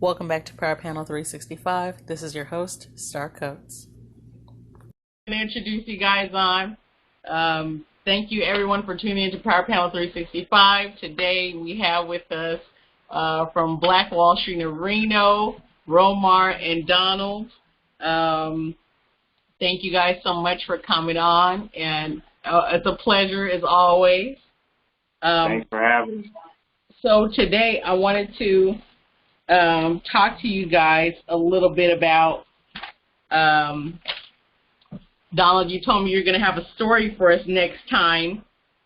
Welcome back to Power Panel 365. This is your host, Star Coates. I'm going to introduce you guys on. Thank you, everyone, for tuning in to Power Panel 365. Today we have with us from Black Wall Street in Reno, Romar and Donald. Thank you guys so much for coming on, and it's a pleasure as always. Thanks for having me. So today I wanted to talk to you guys a little bit about, Donald, you told me you're going to have a story for us next time,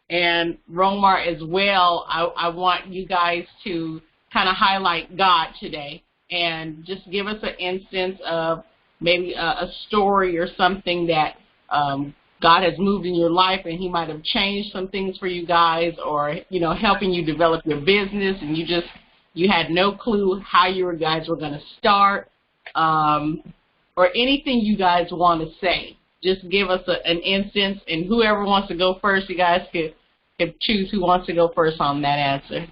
and Romar as well. I want you guys to kind of highlight God today and just give us an instance of maybe a story or something that God has moved in your life, and he might have changed some things for you guys, or, you know, helping you develop your business, and you had no clue how you guys were going to start, or anything you guys want to say. Just give us an instance, and whoever wants to go first, you guys could choose who wants to go first on that answer.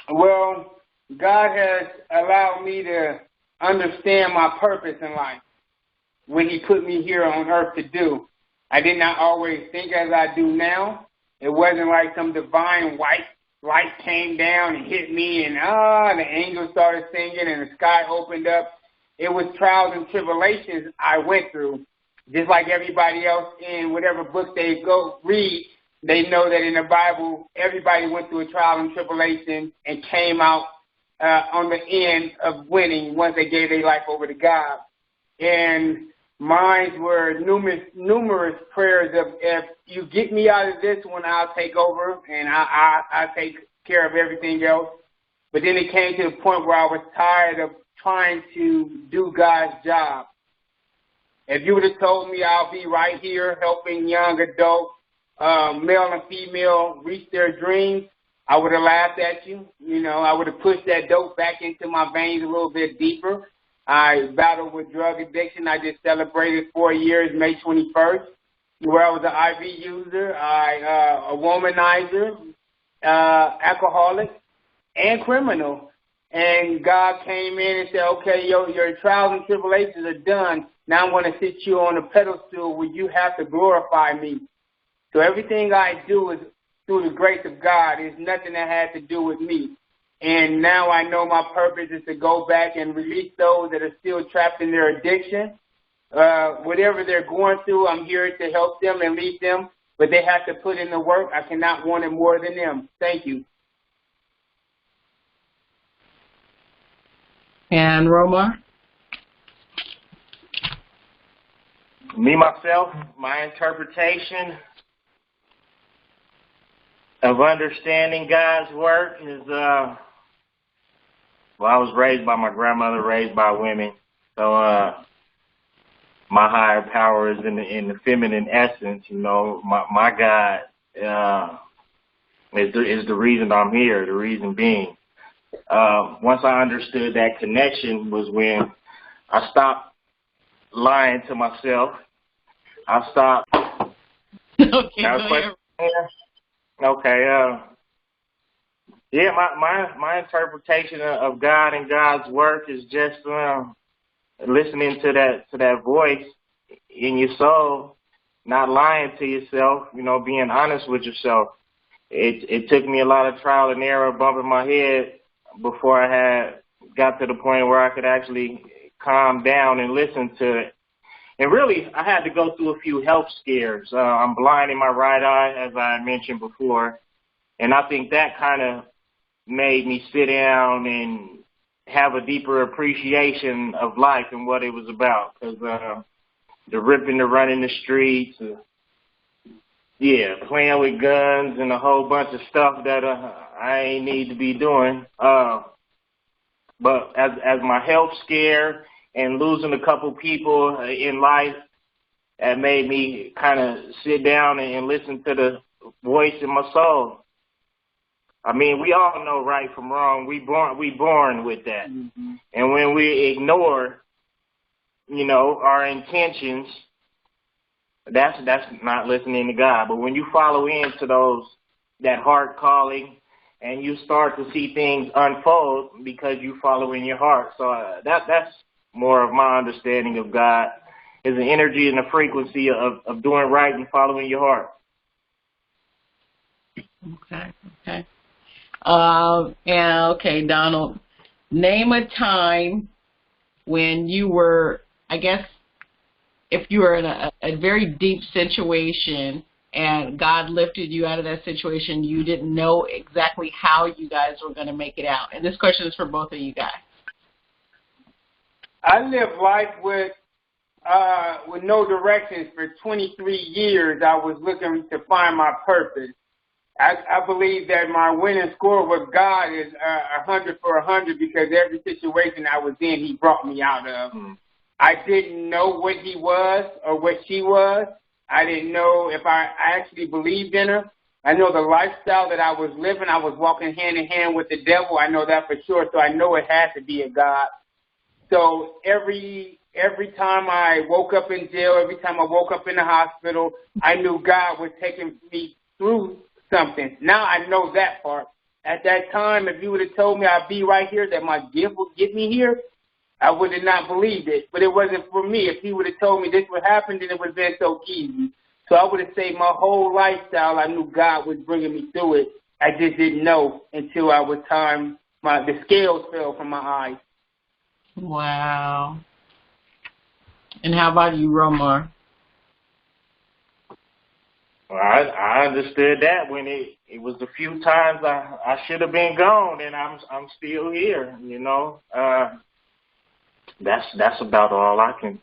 Well, God has allowed me to understand my purpose in life when he put me here on earth to do. I did not always think as I do now. It wasn't like some divine white light came down and hit me and the angels started singing and the sky opened up. It was trials and tribulations I went through. Just like everybody else in whatever book they go read, they know that in the Bible, everybody went through a trial and tribulation and came out on the end of winning once they gave their life over to God. And mine were numerous prayers of, if you get me out of this one, I'll take over and I take care of everything else. But then it came to the point where I was tired of trying to do God's job. If you would have told me I'll be right here helping young adults, male and female, reach their dreams, I would have laughed at you. You know, I would have pushed that dope back into my veins a little bit deeper. I battled with drug addiction. I just celebrated 4 years, May 21st, where I was an IV user, a womanizer, alcoholic, and criminal. And God came in and said, okay, your trials and tribulations are done. Now I'm going to sit you on a pedestal where you have to glorify me. So everything I do is through the grace of God. It's nothing that has to do with me. And now I know my purpose is to go back and release those that are still trapped in their addiction. Whatever they're going through, I'm here to help them and lead them. But they have to put in the work. I cannot want it more than them. Thank you. And Romar? Me, myself, my interpretation of understanding God's work is, well, I was raised by my grandmother, raised by women. So my higher power is in the feminine essence. You know, my God is the reason I'm here, the reason being. Once I understood that connection was when I stopped lying to myself. I stopped. Okay, Okay. Yeah, my interpretation of God and God's work is just listening to that voice in your soul, not lying to yourself. You know, being honest with yourself. It took me a lot of trial and error, bumping my head before I had got to the point where I could actually calm down and listen to it. And really, I had to go through a few health scares. I'm blind in my right eye, as I mentioned before. And I think that kind of made me sit down and have a deeper appreciation of life and what it was about. Because the ripping, the running the streets, playing with guns and a whole bunch of stuff that I ain't need to be doing. But as my health scare and losing a couple people in life, that made me kind of sit down and listen to the voice in my soul. I mean, we all know right from wrong. We born with that. Mm-hmm. And when we ignore, you know, our intentions, that's not listening to God. But when you follow into that heart calling and you start to see things unfold because you follow in your heart. So that's more of my understanding of God, is the energy and the frequency of doing right and following your heart. Okay. Okay, Donald, name a time when you were, I guess, if you were in a very deep situation and God lifted you out of that situation, you didn't know exactly how you guys were going to make it out. And this question is for both of you guys. I lived life with no directions for 23 years. I was looking to find my purpose. I believe that my winning score with God is 100 for 100 because every situation I was in, He brought me out of. I didn't know what He was or what she was. I didn't know if I actually believed in her. I know the lifestyle that I was living, I was walking hand in hand with the devil. I know that for sure, so I know it had to be a God. So every time I woke up in jail, every time I woke up in the hospital, I knew God was taking me through something. Now I know that part. At that time, if you would have told me I'd be right here, that my gift would get me here, I would have not believed it. But it wasn't for me. If He would have told me this would happen, then it would have been so easy. So I would have saved my whole lifestyle. I knew God was bringing me through it. I just didn't know until I was time. The scales fell from my eyes. Wow. And how about you, Romar? Well, I understood that when it was a few times I should have been gone, and I'm still here. You know, that's about all I can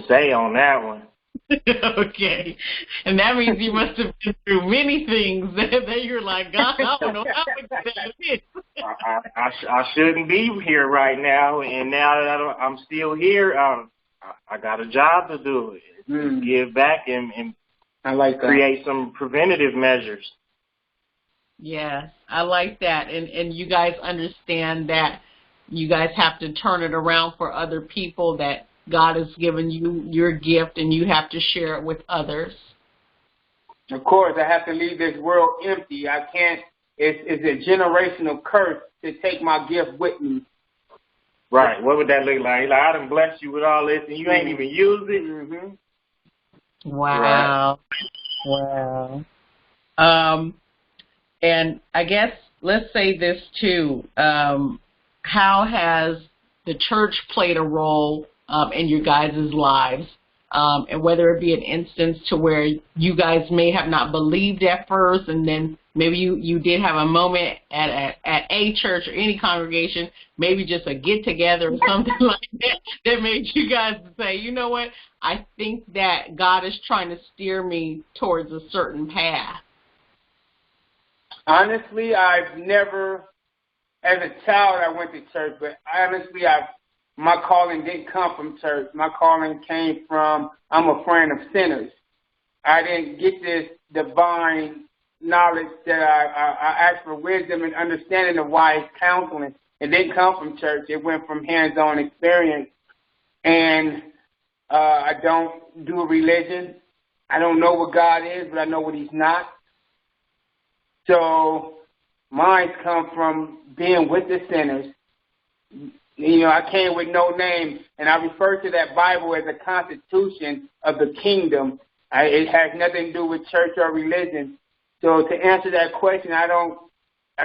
say on that one. Okay, and that means you must have been through many things that you're like, God, I don't know how to do this. I shouldn't be here right now, and now that I'm still here, I got a job to do. Give back and I like that. Create some preventative measures. Yeah, I like that. And you guys understand that you guys have to turn it around for other people, that God has given you your gift and you have to share it with others. Of course, I have to leave this world empty. I can't, it's a generational curse to take my gift with me. Right. What would that look like? Like, I done blessed you with all this and you ain't even used it. Mm-hmm. Wow. Right. Wow. And I guess let's say this too. How has the church played a role in your guys' lives? And whether it be an instance to where you guys may have not believed at first, and then maybe you did have a moment at a church or any congregation, maybe just a get-together or something like that made you guys say, you know what, I think that God is trying to steer me towards a certain path. Honestly, I've never, as a child, I went to church, but honestly, my calling didn't come from church. My calling came from, I'm a friend of sinners. I didn't get this divine knowledge that I asked for wisdom and understanding of wise counseling. It didn't come from church. It went from hands-on experience. And I don't do a religion. I don't know what God is, but I know what He's not. So mine come from being with the sinners. You know, I came with no name, and I refer to that Bible as a constitution of the kingdom. It has nothing to do with church or religion. So to answer that question, I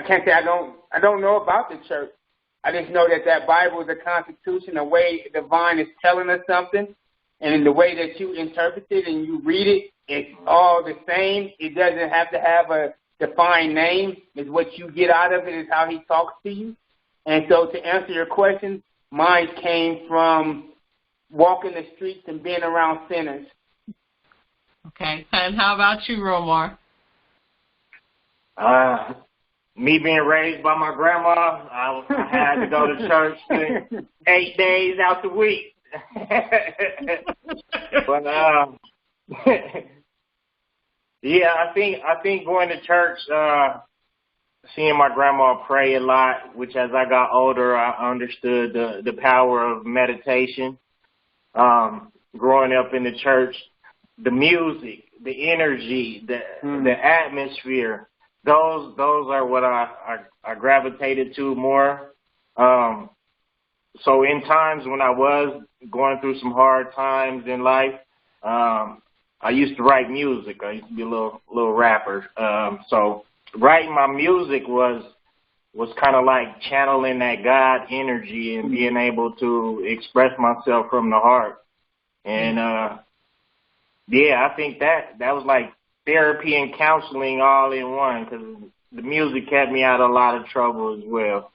can't say I don't know about the church. I just know that Bible is a constitution, a way divine is telling us something, and in the way that you interpret it and you read it, it's all the same. It doesn't have to have a defined name. It's what you get out of it is how He talks to you. And so to answer your question, mine came from walking the streets and being around sinners. Okay. And how about you, Romar? Me being raised by my grandma, I had to go to church 8 days out the week. But yeah, I think going to church, seeing my grandma pray a lot, which as I got older, I understood the power of meditation. Growing up in the church, the music, the energy, the atmosphere, those are what I gravitated to more. So in times when I was going through some hard times in life, I used to write music. I used to be a little rapper. So writing my music was kind of like channeling that God energy and being able to express myself from the heart. And yeah, I think that was like therapy and counseling all in one, because the music kept me out of a lot of trouble as well.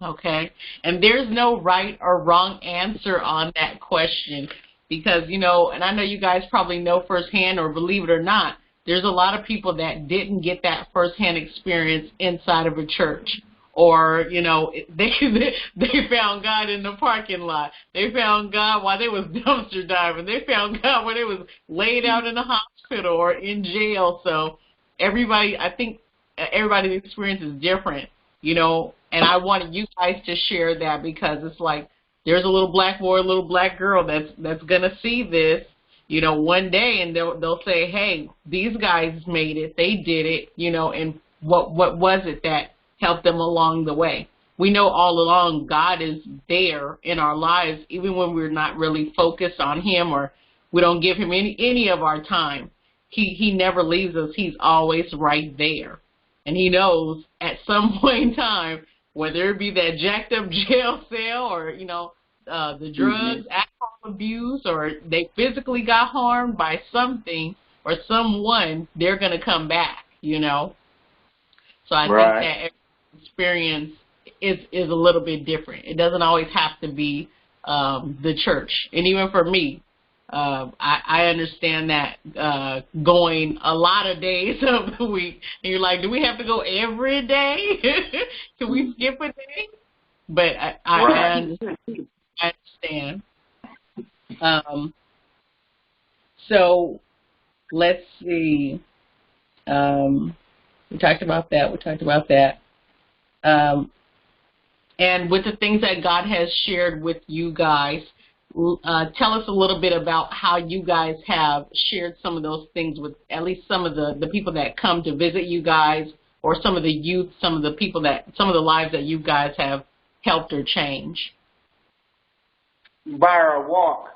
Okay. And there's no right or wrong answer on that question because, you know, and I know you guys probably know firsthand, or believe it or not, there's a lot of people that didn't get that firsthand experience inside of a church. Or, you know, they found God in the parking lot. They found God while they was dumpster diving. They found God when they was laid out in the hospital or in jail. So I think everybody's experience is different, you know, and I wanted you guys to share that because it's like there's a little black boy, a little black girl that's going to see this, you know, one day, and they'll say, hey, these guys made it. They did it, you know, and what was it that help them along the way? We know all along God is there in our lives, even when we're not really focused on Him or we don't give Him any of our time. He never leaves us. He's always right there. And He knows at some point in time, whether it be that jacked up jail cell or, you know, the drugs, alcohol abuse, or they physically got harmed by something or someone, they're going to come back, you know. So I think that experience is a little bit different. It doesn't always have to be the church. And even for me, I understand that going a lot of days of the week, and you're like, do we have to go every day? Can we skip a day? But I understand. So let's see. We talked about that. And with the things that God has shared with you guys, tell us a little bit about how you guys have shared some of those things with at least some of the people that come to visit you guys, or some of the youth, some of the lives that you guys have helped or changed. By our walk.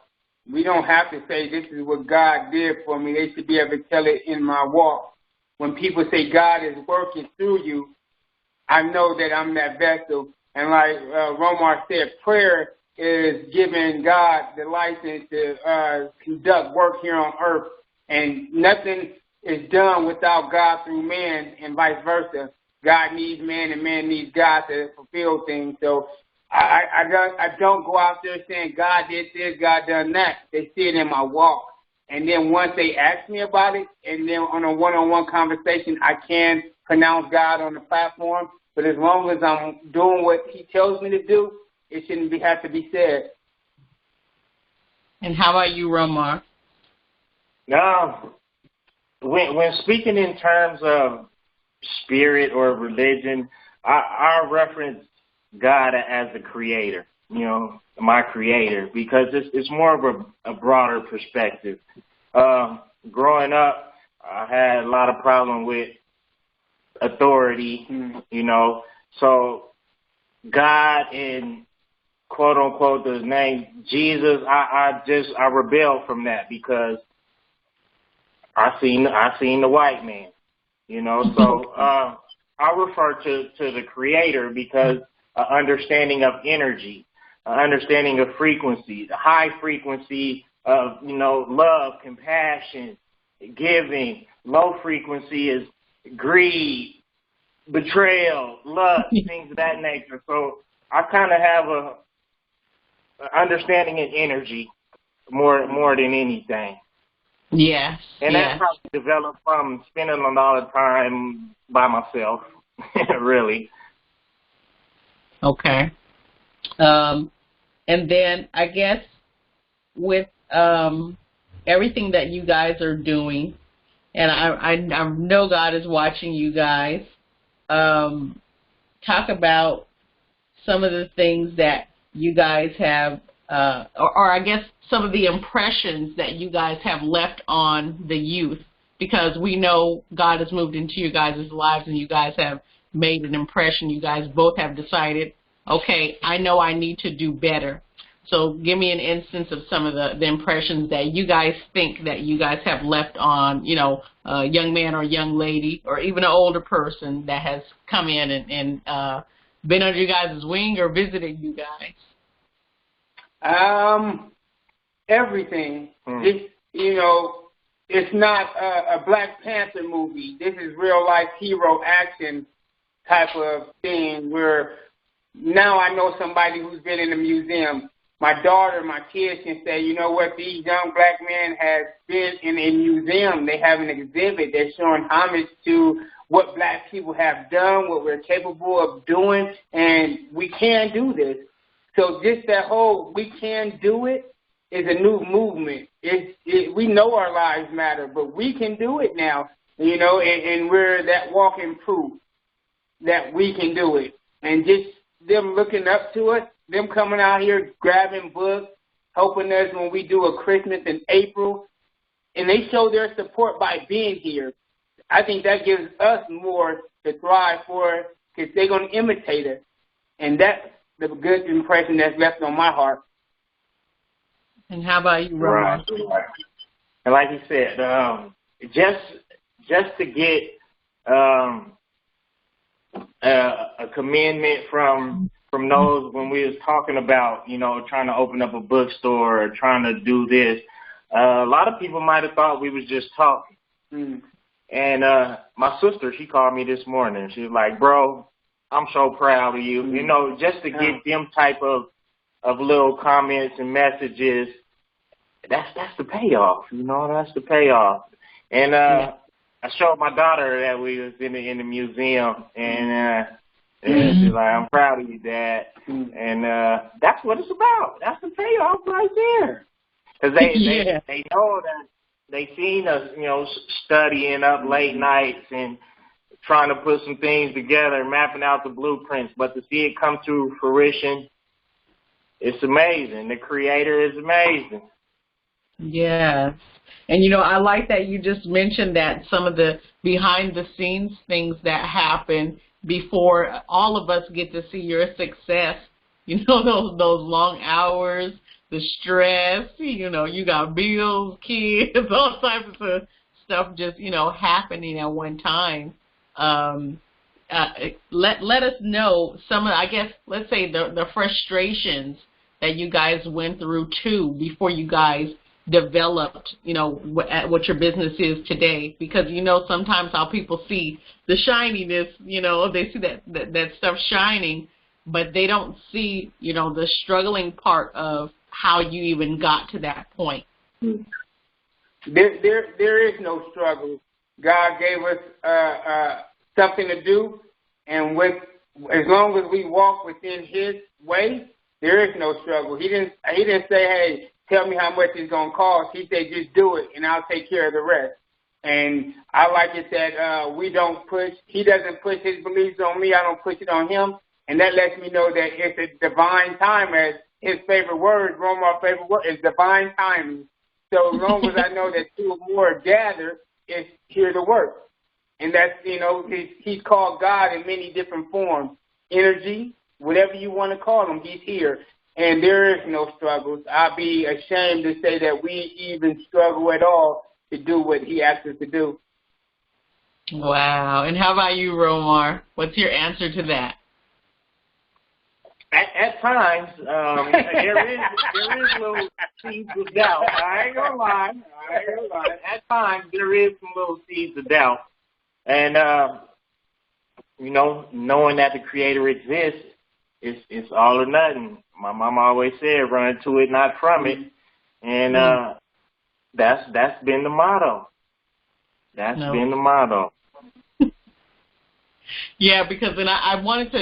We don't have to say this is what God did for me. They should be able to tell it in my walk. When people say God is working through you, I know that I'm that vessel. And like Romar said, prayer is giving God the license to conduct work here on earth. And nothing is done without God through man, and vice versa. God needs man and man needs God to fulfill things. So I don't go out there saying God did this, God done that. They see it in my walk. And then once they ask me about it, and then on a one-on-one conversation, I can pronounce God on the platform. But as long as I'm doing what He tells me to do, it shouldn't have to be said. And how about you, Romar? When speaking in terms of spirit or religion, I reference God as the creator, you know, my creator, because it's more of a broader perspective. Growing up, I had a lot of problem with authority, you know, so God and quote unquote the name Jesus, I rebelled from that because I seen the white man, you know, so I refer to the creator because understanding of energy, understanding of frequency, the high frequency of, you know, love, compassion, giving. Low frequency is greed, betrayal, lust, things of that nature. So I kind of have a understanding in energy more than anything. Yes. And that's how I developed from spending a lot of time by myself, really. Okay. And then I guess with everything that you guys are doing, and I know God is watching you guys, talk about some of the things that you guys have, or I guess some of the impressions that you guys have left on the youth. because we know God has moved into you guys' lives and you guys have made an impression. You guys both have decided, okay, I know I need to do better. So give me an instance of some of the impressions that you guys think that you guys have left on, a young man or young lady or even an older person that has come in and been under you guys' wing or visited you guys. Everything. It's not a Black Panther movie. This is real life hero action type of thing where now I know somebody who's been in the museum. My daughter, my kids can say, you know what, these young Black men have been in a museum. They have an exhibit. They're showing homage to what Black people have done, what we're capable of doing, and we can do this. So just that whole we can do it is a new movement. We know our lives matter, but we can do it now, and we're that walking proof that we can do it. And just them looking up to us, them coming out here grabbing books, helping us when we do a Christmas in April, and they show their support by being here. I think that gives us more to thrive for because they're going to imitate us. And that's the good impression that's left on my heart. And how about you, Roman? Right. And like you said, just to get a commendment from those when we was talking about, trying to open up a bookstore or trying to do this, a lot of people might have thought we was just talking. Mm. And my sister, she called me this morning. She was like, bro, I'm so proud of you. Just to get them type of little comments and messages, that's the payoff. That's the payoff. And I showed my daughter that we was in the museum, and she's like, I'm proud of you, Dad. And that's what it's about. That's the payoff right there. Because they know that they seen us, studying up late nights and trying to put some things together, mapping out the blueprints. But to see it come to fruition, it's amazing. The Creator is amazing. Yes. And, I like that you just mentioned that some of the behind-the-scenes things that happen before all of us get to see your success. Those long hours, the stress, you got bills, kids, all types of stuff just, happening at one time. Let us know some of, I guess, let's say the frustrations that you guys went through, too, before you guys developed, what your business is today. Because, sometimes how people see the shininess, they see that stuff shining, but they don't see, the struggling part of how you even got to that point. There is no struggle. God gave us something to do, and as long as we walk within His way, there is no struggle. He didn't say, hey, tell me how much it's going to cost. He said, just do it, and I'll take care of the rest. And I like it that we don't push. He doesn't push His beliefs on me. I don't push it on Him. And that lets me know that it's a divine time, as his favorite word, Romar's favorite word, is divine timing. So as long as I know that two or more gather, it's here to work. And that's, he's called God in many different forms. Energy, whatever you want to call him, he's here. And there is no struggles. I'd be ashamed to say that we even struggle at all to do what he asks us to do. Wow. And how about you, Romar? What's your answer to that? At times, there is little seeds of doubt. I ain't gonna lie. At times, there is some little seeds of doubt. And, knowing that the Creator exists, it's all or nothing. My mama always said, run to it, not from it. And that's been the motto. Been the motto. Yeah, because then I wanted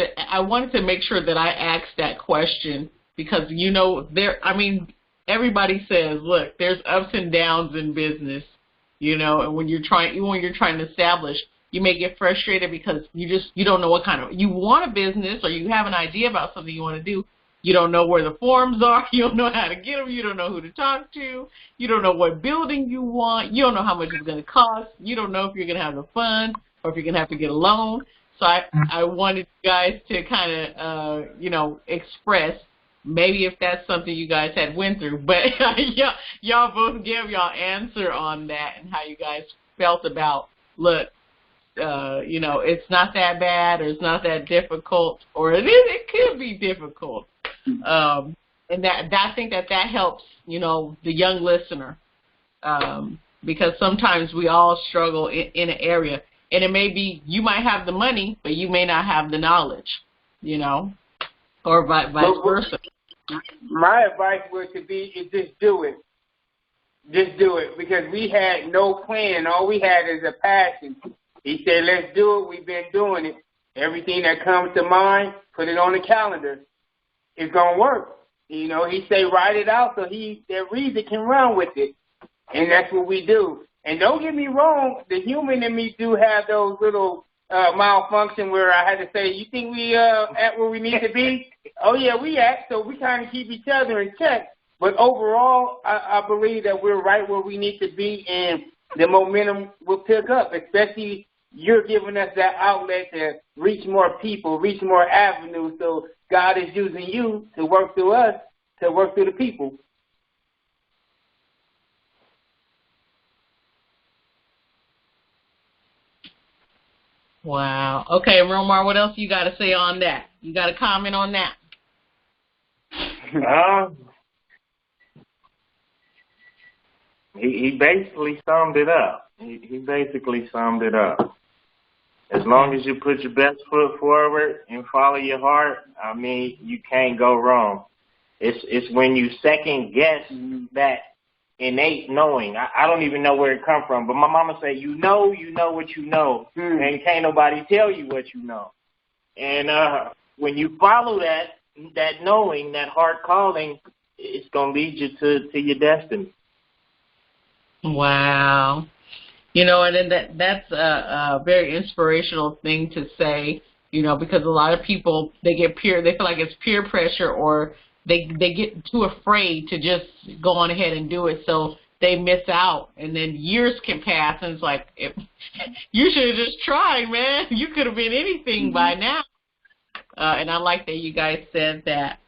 to make sure that I asked that question because everybody says, look, there's ups and downs in business, and when you're trying to establish, you may get frustrated because you don't know what kind of, you want a business or you have an idea about something you want to do, You don't know where the forms are. You don't know how to get them. You don't know who to talk to. You don't know what building you want. You don't know how much it's going to cost. You don't know if you're going to have the funds or if you're going to have to get a loan. So I wanted you guys to kind of, express maybe if that's something you guys had went through. But y'all both gave y'all answer on that and how you guys felt about, look, it's not that bad or it's not that difficult, or it could be difficult. And that I think that helps, the young listener, because sometimes we all struggle in an area, and it may be you might have the money, but you may not have the knowledge, or vice versa. My advice would to be is just do it. Just do it, because we had no plan. All we had is a passion. He said, let's do it. We've been doing it. Everything that comes to mind, put it on the calendar. It's going to work. He say write it out so that reader can run with it. And that's what we do. And don't get me wrong, the human in me do have those little malfunction where I had to say, you think we at where we need to be? Oh, yeah, we at. So we kind of keep each other in check. But overall, I believe that we're right where we need to be, and the momentum will pick up, especially you're giving us that outlet to reach more people, reach more avenues. So God is using you to work through us, to work through the people. Wow. Okay, Romar, what else you got to say on that? You got a comment on that? He basically summed it up. He basically summed it up. As long as you put your best foot forward and follow your heart, you can't go wrong. It's when you second guess that innate knowing. I don't even know where it come from, but my mama say, you know what you know, and can't nobody tell you what you know. And when you follow that knowing, that heart calling, it's gonna lead you to your destiny. Wow. And then that's a very inspirational thing to say, because a lot of people, they feel like it's peer pressure, or they get too afraid to just go on ahead and do it, so they miss out, and then years can pass, and it's like, you should have just tried, man. You could have been anything by now. And I like that you guys said that.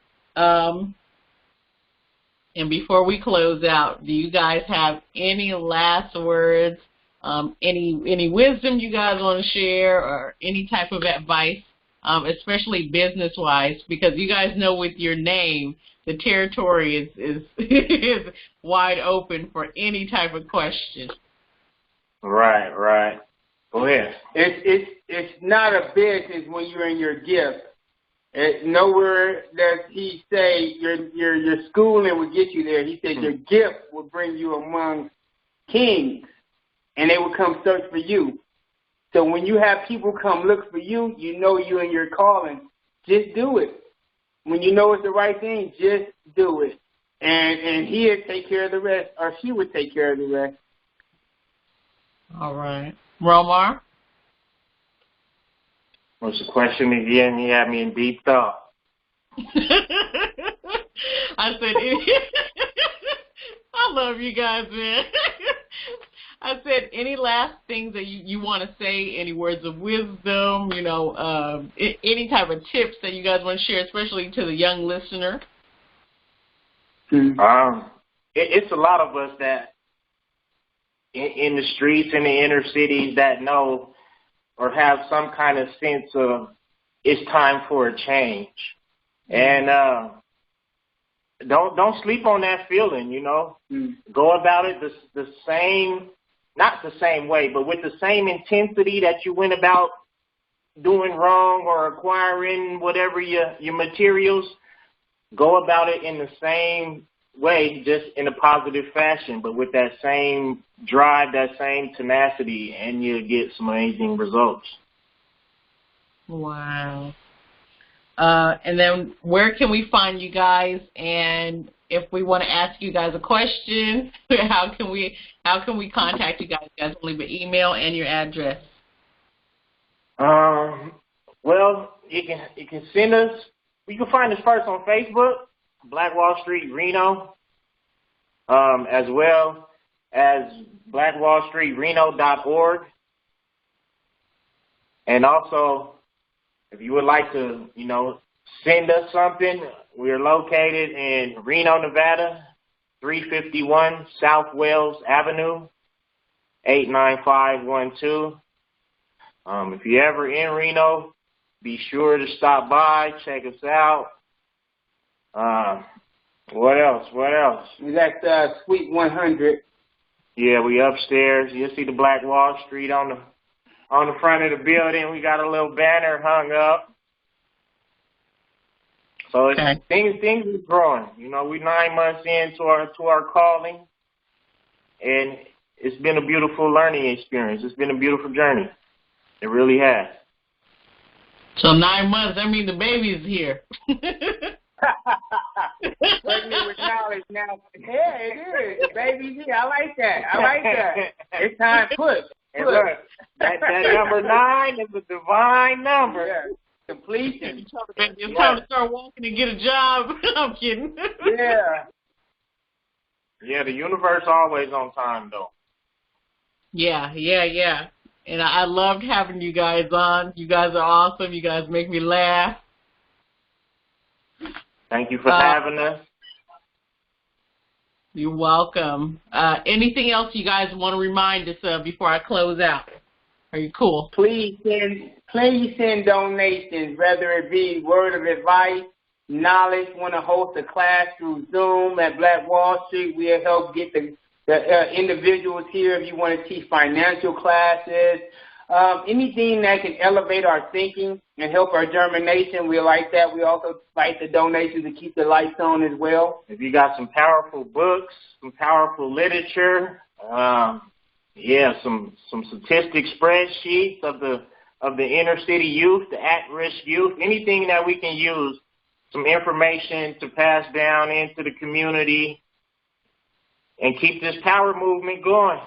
And before we close out, do you guys have any last words, any wisdom you guys want to share, or any type of advice, especially business-wise? Because you guys know with your name, the territory is is wide open for any type of question. Right. Go ahead. It's not a business when you're in your gift. Nowhere does he say your schooling will get you there. He said your gift will bring you among kings, and they will come search for you. So when you have people come look for you, you know you and your calling. Just do it. When you know it's the right thing, just do it. And he'll take care of the rest, or she would take care of the rest. All right. Romar? What's the question again? You had me in deep thought. I said, I love you guys, man. I said, any last things that you want to say, any words of wisdom, any type of tips that you guys want to share, especially to the young listener? It's a lot of us that in the streets, in the inner cities, that know or have some kind of sense of it's time for a change. And don't sleep on that feeling, Go about it the same, not the same way, but with the same intensity that you went about doing wrong or acquiring whatever your materials. Go about it in the same way, just in a positive fashion, but with that same drive, that same tenacity, and you'll get some amazing results. Wow. And then where can we find you guys? And if we want to ask you guys a question, how can we contact you guys? You guys can leave an email and your address. Well, you can send us You can find us first on Facebook, Black Wall Street Reno, as well as blackwallstreetreno.org. And also, if you would like to, send us something, we are located in Reno, Nevada, 351 South Wales Avenue, 89512. If you're ever in Reno, be sure to stop by, check us out. What else? We got Suite 100. Yeah, we upstairs. You'll see the Black Wall Street on the front of the building. We got a little banner hung up. So things are growing. We're 9 months into our calling, and it's been a beautiful learning experience. It's been a beautiful journey. It really has. So 9 months, I mean the baby's here. Pregnant with knowledge now. Yeah, it is. The baby's here. I like that. It's time to push. And look, that number 9 is a divine number. Yeah. Completion. It's time to start walking and get a job. I'm kidding. Yeah. Yeah, the universe always on time, though. Yeah. And I loved having you guys on. You guys are awesome. You guys make me laugh. Thank you for having us. You're welcome. Anything else you guys want to remind us of before I close out? Are you cool? Please send donations, whether it be word of advice, knowledge, want to host a class through Zoom at Black Wall Street. We'll help get the individuals here if you want to teach financial classes. Anything that can elevate our thinking and help our germination, we like that. We also like the donations to keep the lights on as well. If you got some powerful books, some powerful literature, some statistic spreadsheets of the inner city youth, the at-risk youth, anything that we can use, some information to pass down into the community and keep this power movement going.